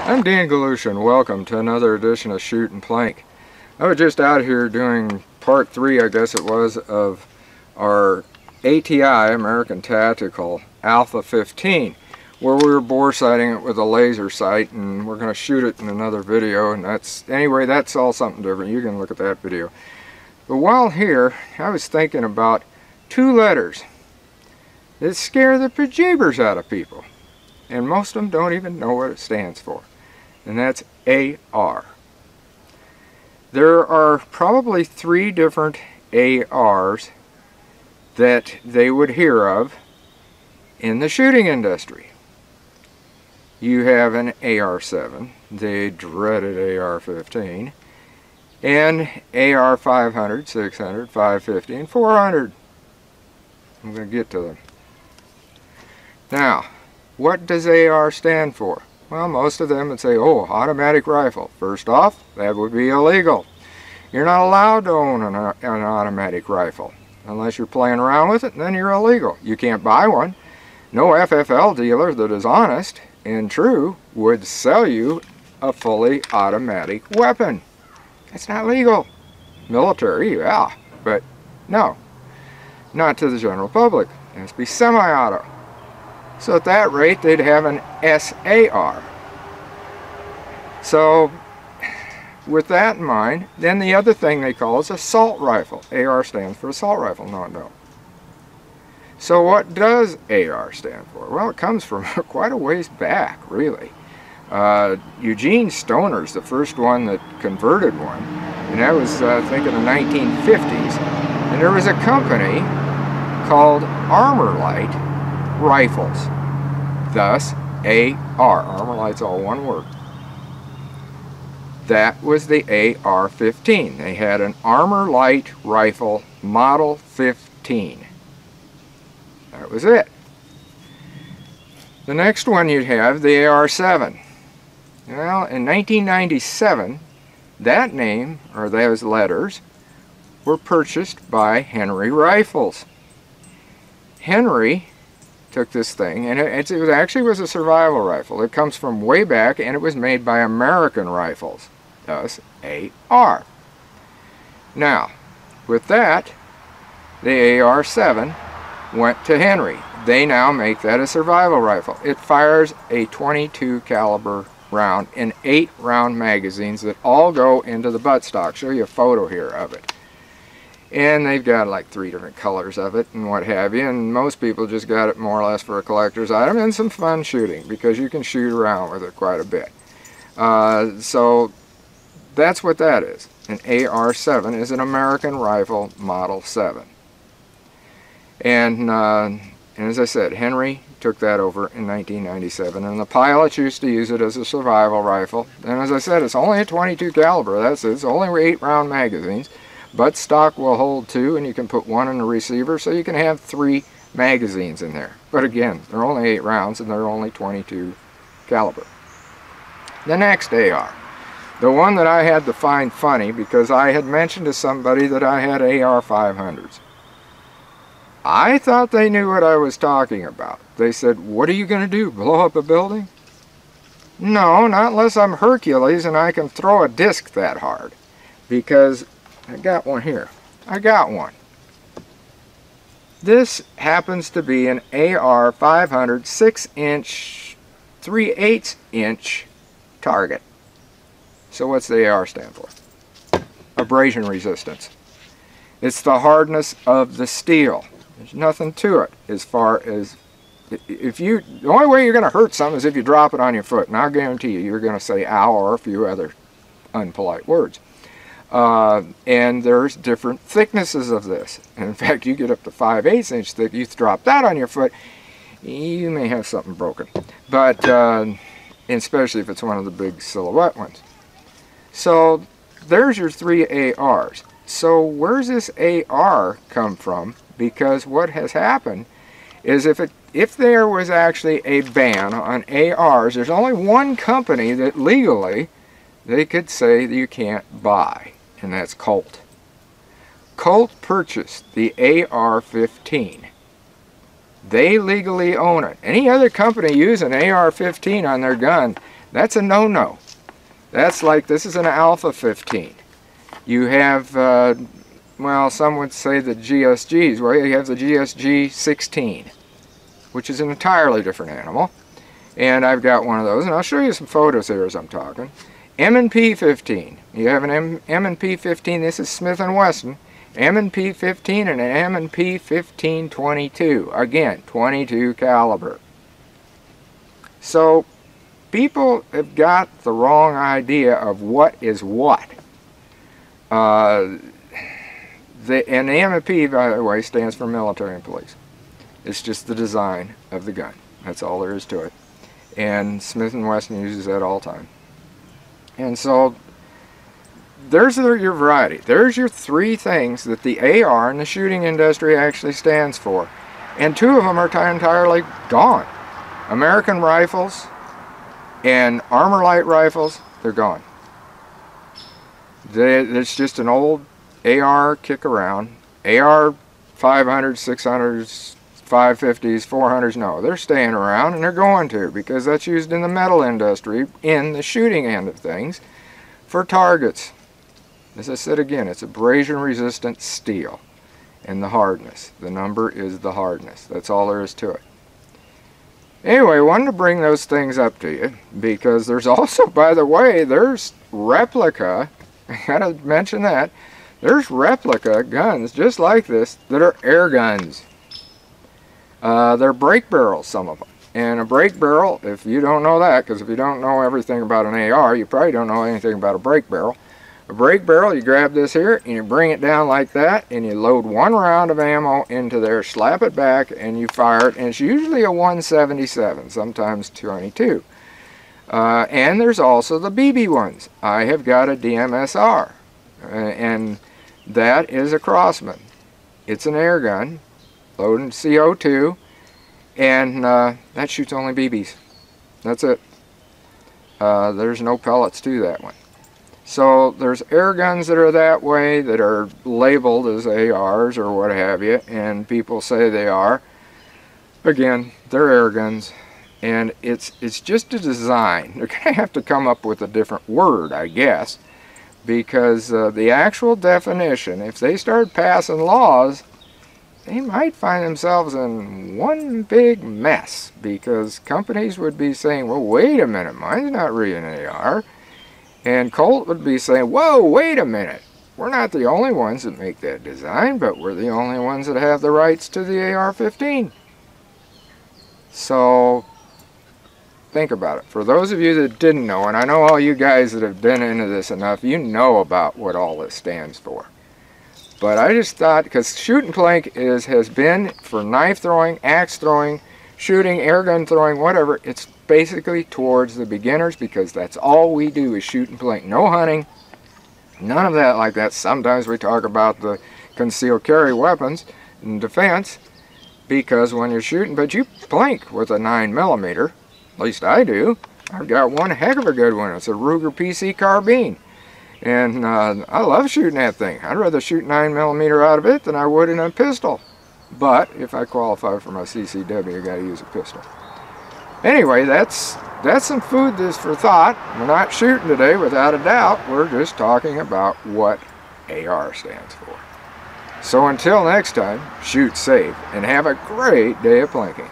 I'm Dan Galusha. Welcome to another edition of Shoot and Plink. I was just out here doing part 3, I guess it was, of our ATI, American Tactical Alpha 15, where we were bore sighting it with a laser sight, and we're going to shoot it in another video, and that's all something different. You can look at that video. But while here, I was thinking about 2 letters that scare the bejeebers out of people, and most of them don't even know what it stands for. And that's AR. There are probably 3 different ARs that they would hear of in the shooting industry. You have an AR-7, the dreaded AR-15, and AR-500, 600, 550, and 400. I'm going to get to them. Now, what does AR stand for? Well, most of them would say, oh, automatic rifle. First off, that would be illegal. You're not allowed to own an automatic rifle. Unless you're playing around with it, then you're illegal. You can't buy one. No FFL dealer that is honest and true would sell you a fully automatic weapon. It's not legal. Military, yeah, but no. Not to the general public. It has to be semi-auto. So at that rate, they'd have an SAR. So with that in mind, then the other thing they call is assault rifle. AR stands for assault rifle. No. So what does AR stand for? Well, it comes from quite a ways back, really. Eugene Stoner's the first one that converted one, and that was, I think, in the 1950s. And there was a company called Armorlight Rifles, thus AR. Armorlight's all one word. That was the AR-15. They had an Armorlight rifle Model 15. That was it. The next one you'd have the AR-7. Well, in 1997, that name, or those letters, were purchased by Henry Rifles. Henry took this thing, and it actually was a survival rifle. It comes from way back, and it was made by American Rifles, thus AR. Now, with that, the AR-7 went to Henry. They now make that a survival rifle. It fires a .22 caliber round in 8 round magazines that all go into the buttstock. I'll show you a photo here of it. And they've got like 3 different colors of it and what have you, and most people just got it more or less for a collector's item and some fun shooting, because you can shoot around with it quite a bit. So that's what that is. An AR-7 is an American Rifle Model 7. And as I said, Henry took that over in 1997, and the pilots used to use it as a survival rifle. And as I said, it's only a .22 caliber. That's it. It's only 8 round magazines. Butt stock will hold 2, and you can put 1 in the receiver, so you can have 3 magazines in there. But again, they're only 8 rounds, and they're only .22 caliber. The next AR, the one that I had to find funny, because I had mentioned to somebody that I had AR-500s. I thought they knew what I was talking about. They said, what are you going to do, blow up a building? No, not unless I'm Hercules and I can throw a disc that hard. Because I got one here. I got one. This happens to be an AR-500 6-inch, 3/8 inch target. So what's the AR stand for? Abrasion resistance. It's the hardness of the steel. There's nothing to it as far as, the only way you're going to hurt something is if you drop it on your foot, and I'll guarantee you're going to say ow or a few other unpolite words. And there's different thicknesses of this. And in fact, you get up to 5/8 inch thick, you drop that on your foot, you may have something broken. But, especially if it's one of the big silhouette ones. So, there's your 3 ARs. So, where's this AR come from? Because what has happened is if there was actually a ban on ARs, there's only one company that legally they could say that you can't buy, and that's Colt. Colt purchased the AR-15. They legally own it. Any other company using AR-15 on their gun, That's a no-no. That's like, this is an Alpha 15. You have, well, some would say the GSGs. Well, you have the GSG 16, which is an entirely different animal. And I've got one of those, and I'll show you some photos here as I'm talking. M&P 15. You have an M&P 15. This is Smith & Wesson. M&P 15 and an M&P 1522. Again, 22 caliber. So people have got the wrong idea of what is what. And the M&P, by the way, stands for military and police. It's just the design of the gun. That's all there is to it. And Smith & Wesson uses that all the time. And so there's your variety. There's your three things that the AR in the shooting industry actually stands for. And two of them are entirely gone. American rifles and Armor Light rifles, they're gone. It's just an old AR kick around. AR 500s, 600s, 550s, 400s, no, they're staying around, and they're going to, because that's used in the metal industry, in the shooting end of things, for targets. As I said again, it's abrasion-resistant steel, and the hardness. The number is the hardness. That's all there is to it. Anyway, I wanted to bring those things up to you, because there's also, by the way, there's replica, I gotta mention that, there's replica guns just like this that are air guns. They're brake barrels, some of them. And a brake barrel, if you don't know that, because if you don't know everything about an AR, you probably don't know anything about a brake barrel. A brake barrel, you grab this here, and you bring it down like that, and you load one round of ammo into there, slap it back, and you fire it, and it's usually a 177, sometimes 22. And there's also the BB ones. I have got a DMSR, and that is a Crossman. It's an air gun, loading CO2, and that shoots only BBs. That's it. There's no pellets to that one. So there's air guns that are that way, that are labeled as ARs or what have you, and people say they are. Again, they're air guns, and it's just a design. They're going to have to come up with a different word, I guess, because the actual definition, if they start passing laws, they might find themselves in one big mess, because companies would be saying, well, wait a minute, mine's not really an AR. And Colt would be saying, whoa, wait a minute. We're not the only ones that make that design, but we're the only ones that have the rights to the AR-15. So, think about it. For those of you that didn't know, and I know all you guys that have been into this enough, you know about what all this stands for. But I just thought, because shooting Plink has been for knife throwing, axe throwing, shooting, air gun throwing, whatever, it's basically towards the beginners, because that's all we do is shoot and Plink. No hunting, none of that like that. Sometimes we talk about the concealed carry weapons in defense, because when you're shooting, but you Plink with a 9mm, at least I do. I've got one heck of a good one. It's a Ruger PC carbine. And I love shooting that thing. I'd rather shoot 9mm out of it than I would in a pistol. But if I qualify for my CCW, I got to use a pistol. Anyway, that's some food for thought. We're not shooting today, without a doubt. We're just talking about what AR stands for. So until next time, shoot safe and have a great day of plinking.